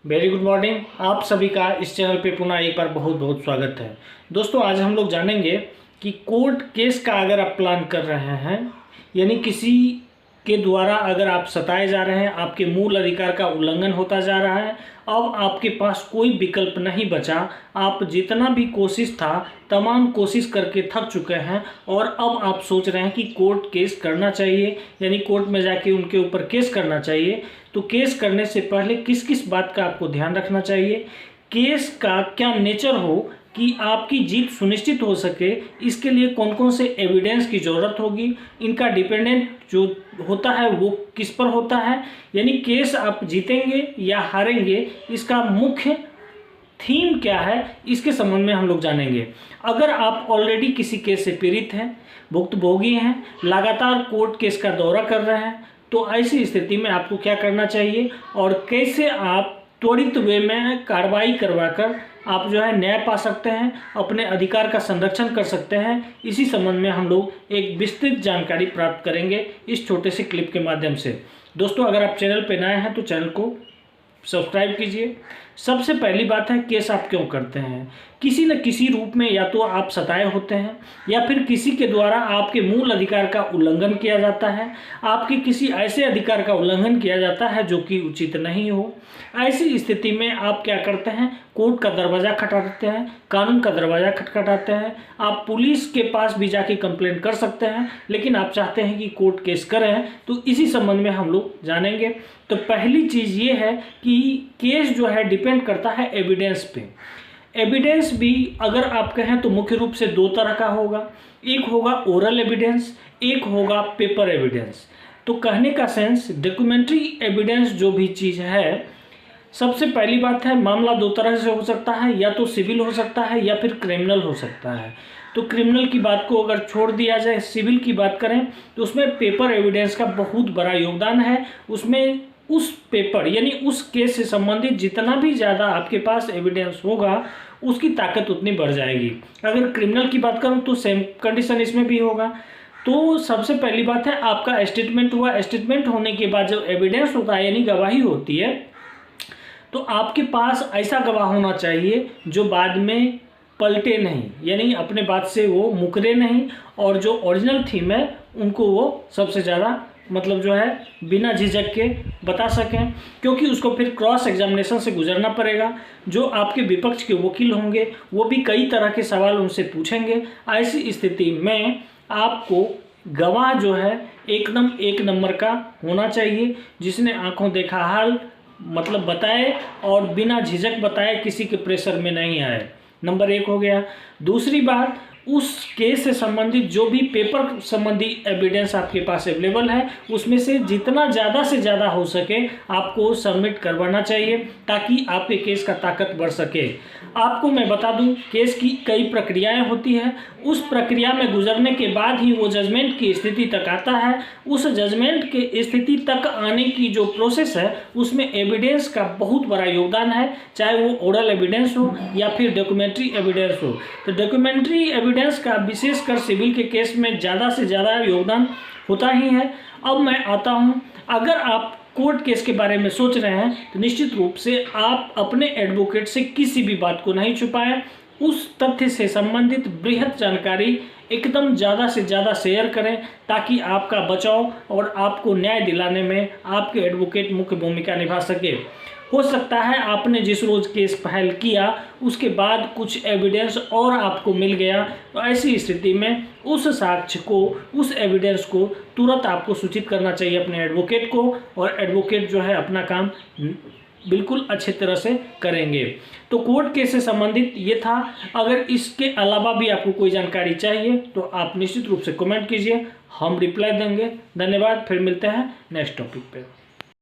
Very good morning. आप सभी का इस चैनल पे पुनः एक बार बहुत बहुत स्वागत है। दोस्तों, आज हम लोग जानेंगे कि कोर्ट केस का अगर आप प्लान कर रहे हैं, यानी किसी के द्वारा अगर आप सताए जा रहे हैं, आपके मूल अधिकार का उल्लंघन होता जा रहा है, अब आपके पास कोई विकल्प नहीं बचा। आप जितना भी कोशिश था तमाम कोशिश करके थक चुके हैं और अब आप सोच रहे हैं कि कोर्ट केस करना चाहिए, यानी कोर्ट में जाके उनके ऊपर केस करना चाहिए। तो केस करने से पहले किस किस बात का आपको ध्यान रखना चाहिए, केस का क्या नेचर हो कि आपकी जीत सुनिश्चित हो सके, इसके लिए कौन कौन से एविडेंस की ज़रूरत होगी, इनका डिपेंडेंट जो होता है वो किस पर होता है, यानी केस आप जीतेंगे या हारेंगे इसका मुख्य थीम क्या है, इसके संबंध में हम लोग जानेंगे। अगर आप ऑलरेडी किसी केस से पीड़ित हैं, भुक्तभोगी हैं, लगातार कोर्ट केस का दौरा कर रहे हैं, तो ऐसी स्थिति में आपको क्या करना चाहिए और कैसे आप त्वरित वे में कार्रवाई करवाकर आप जो है न्याय पा सकते हैं, अपने अधिकार का संरक्षण कर सकते हैं, इसी संबंध में हम लोग एक विस्तृत जानकारी प्राप्त करेंगे इस छोटे से क्लिप के माध्यम से। दोस्तों, अगर आप चैनल पर नए हैं तो चैनल को सब्सक्राइब कीजिए। सबसे पहली बात है, केस आप क्यों करते हैं। किसी न किसी रूप में या तो आप सताए होते हैं या फिर किसी के द्वारा आपके मूल अधिकार का उल्लंघन किया जाता है, आपके किसी ऐसे अधिकार का उल्लंघन किया जाता है जो कि उचित नहीं हो। ऐसी स्थिति में आप क्या करते हैं, कोर्ट का दरवाज़ा खटखटाते हैं, कानून का दरवाज़ा खटखटाते हैं। आप पुलिस के पास भी जाके कंप्लेंट कर सकते हैं, लेकिन आप चाहते हैं कि कोर्ट केस करें, तो इसी संबंध में हम लोग जानेंगे। तो पहली चीज़ ये है कि केस जो है डिपेंड करता है एविडेंस पे। एविडेंस भी अगर आप कहें तो मुख्य रूप से दो तरह का होगा, एक होगा ओरल एविडेंस, एक होगा पेपर एविडेंस। तो कहने का सेंस, डॉक्यूमेंट्री एविडेंस जो भी चीज़ है, सबसे पहली बात है मामला दो तरह से हो सकता है, या तो सिविल हो सकता है या फिर क्रिमिनल हो सकता है। तो क्रिमिनल की बात को अगर छोड़ दिया जाए, सिविल की बात करें तो उसमें पेपर एविडेंस का बहुत बड़ा योगदान है। उसमें उस पेपर यानी उस केस से संबंधित जितना भी ज़्यादा आपके पास एविडेंस होगा उसकी ताकत उतनी बढ़ जाएगी। अगर क्रिमिनल की बात करूं तो सेम कंडीशन इसमें भी होगा। तो सबसे पहली बात है, आपका स्टेटमेंट हुआ, स्टेटमेंट होने के बाद जो एविडेंस होता है यानी गवाही होती है, तो आपके पास ऐसा गवाह होना चाहिए जो बाद में पलटे नहीं, यानी अपने बात से वो मुकरे नहीं, और जो ओरिजिनल थीम है उनको वो सबसे ज़्यादा मतलब जो है बिना झिझक के बता सकें, क्योंकि उसको फिर क्रॉस एग्जामिनेशन से गुजरना पड़ेगा। जो आपके विपक्ष के वकील होंगे वो भी कई तरह के सवाल उनसे पूछेंगे। ऐसी स्थिति में आपको गवाह जो है एकदम एक नंबर का होना चाहिए, जिसने आंखों देखा हाल मतलब बताए और बिना झिझक बताए, किसी के प्रेशर में नहीं आए। नंबर एक हो गया। दूसरी बात, उस केस से संबंधित जो भी पेपर संबंधी एविडेंस आपके पास अवेलेबल है उसमें से जितना ज़्यादा से ज़्यादा हो सके आपको सबमिट करवाना चाहिए, ताकि आपके केस का ताकत बढ़ सके। आपको मैं बता दूं, केस की कई प्रक्रियाएं होती हैं, उस प्रक्रिया में गुजरने के बाद ही वो जजमेंट की स्थिति तक आता है। उस जजमेंट के स्थिति तक आने की जो प्रोसेस है उसमें एविडेंस का बहुत बड़ा योगदान है, चाहे वो ओरल एविडेंस हो या फिर डॉक्यूमेंट्री एविडेंस हो। तो डॉक्यूमेंट्री एविडेंस का विशेषकर सिविल के केस में ज़्यादा से ज़्यादा योगदान होता ही है। अब मैं आता हूँ, अगर आप कोर्ट केस के बारे में सोच रहे हैं तो निश्चित रूप से आप अपने एडवोकेट से किसी भी बात को नहीं छुपाएं। उस तथ्य से संबंधित बृहद जानकारी एकदम ज़्यादा से ज़्यादा शेयर करें, ताकि आपका बचाव और आपको न्याय दिलाने में आपके एडवोकेट मुख्य भूमिका निभा सके। हो सकता है आपने जिस रोज़ केस फाइल किया उसके बाद कुछ एविडेंस और आपको मिल गया, तो ऐसी स्थिति में उस साक्ष्य को, उस एविडेंस को तुरंत आपको सूचित करना चाहिए अपने एडवोकेट को, और एडवोकेट जो है अपना काम बिल्कुल अच्छे तरह से करेंगे। तो कोर्ट केस से संबंधित ये था। अगर इसके अलावा भी आपको कोई जानकारी चाहिए तो आप निश्चित रूप से कमेंट कीजिए, हम रिप्लाई देंगे। धन्यवाद, फिर मिलते हैं नेक्स्ट टॉपिक पे।